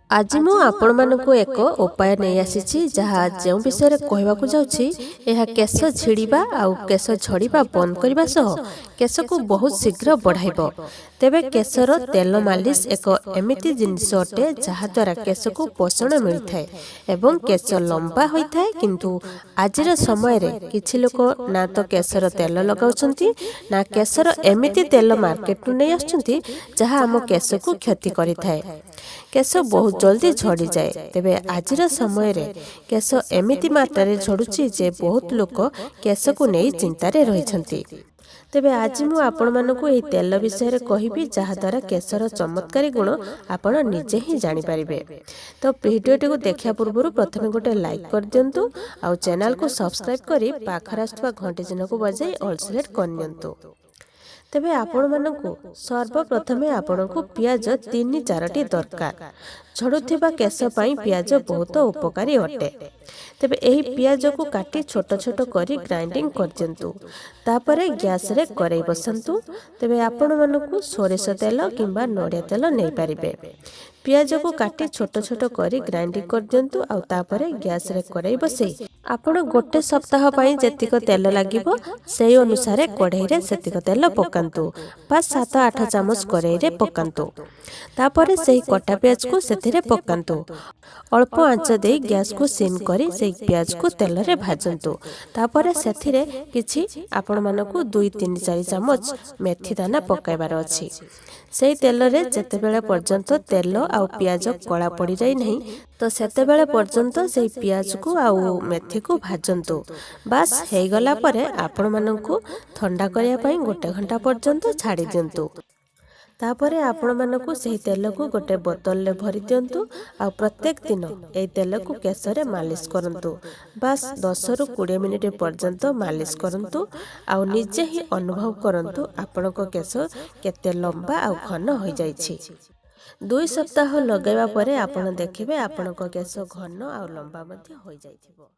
आज मु आपण मानकु एक उपाय नहीं आसी जहाँ जो विषय कहवाक जाऊँगी यह केश झिड़िबा आउ केश झड़िबा बंद करने सह केश को बहुत शीघ्र बढ़ाइब। तेबे केशर तेल मालिश एक एमिति जिनिस अटे जहाँ द्वारा केश को पोषण मिलता है एवं केश लंबा होता है। किंतु आजिर समय रे किछि लोक ना तो केशर तेल लगाउछंती ना केशर एमिति तेल मार्केट नहीं आछंती जहाँ आम केश को क्षति करिथाए। केश बहुत जल्दी झड़ी जाए। तेबे आजिर समय रे केश एमिति मात्रा झड़ुची जे बहुत लोक केश को नहीं चिंता रे रहिछंती। तेबे आज मु आपण मानकु एही तेल विषय कहबी जहाँ द्वारा केशर चमत्कारी गुण आपण निजे ही जानि परिबे। तो वीडियोटी को देखा पूर्व प्रथम गोटे लाइक कर दियंतु आउ चैनल को सब्सक्राइब करी पाखर आस्तुवा घंटी चिन्ह को बजाई ऑल सिलेक्ट कर नियंतु। तेबे आपण मानकु सर्वप्रथमे आपणको पियाज 3-4टी दरकार। झड़ुथिबा केश पई पियाज बहुत उपकारी अटे। तेबे एही पियाज को काटी छोट छोट करी ग्राइंडिंग कर दियंतु। तापरे गैस रे करेई बसंतु। तेबे आपण मानकु सोरिष तेल किंबा नड़िया तेल नै पारिबे। पियाज को काटी छोट छोट करी ग्राइंडिंग कर दियंतु आउ तापरे गैस रे करेई बसई आपण गोटे सप्ताह पई जेतिक तेल लागिबो सेही अनुसार कढ़ई रे सेतिक तेल पकांतु। 5-7-8 चामच कढ़ई रे पकांतु। तापरे सेही कटा पियाज को सेथिरे पकांतु। अल्प आंच दे गैस को सिम करी सेही पियाज को तेल रे भाजंतु। तापरे सेथिरे किछि आपण मानकु 2-3-4 चामच मेथी दाना पकाइबार अछि। सेही तेल रे जेतेबेले पर्यंत तेल आउ पियाज कला पड़ी जाई नहीं तो सेतेबेले पर्यंत सेही पियाज को आउ मेथी को भाजंतु। बास हे गला परे आपण मानकु ठंडा करिया पई गोटे घंटा पर्यंत छाड़ी दियंतु। तापरे आपण मानकु सेही तेल को गोटे बोतल ले भरी दियंतु आउ प्रत्येक दिन ए तेल को केश रे मालिश करंतु। बास 10-20 मिनिट पर्यंत मालिश करंतु आउ निजे ही अनुभव करंतु आपनको केश केते लंबा आउ घन हो जाइछि। 2 सप्ताह लगाइबा परे आपण देखिबे आपनको केश घन आउ लंबा मध्ये हो जाइथिबो।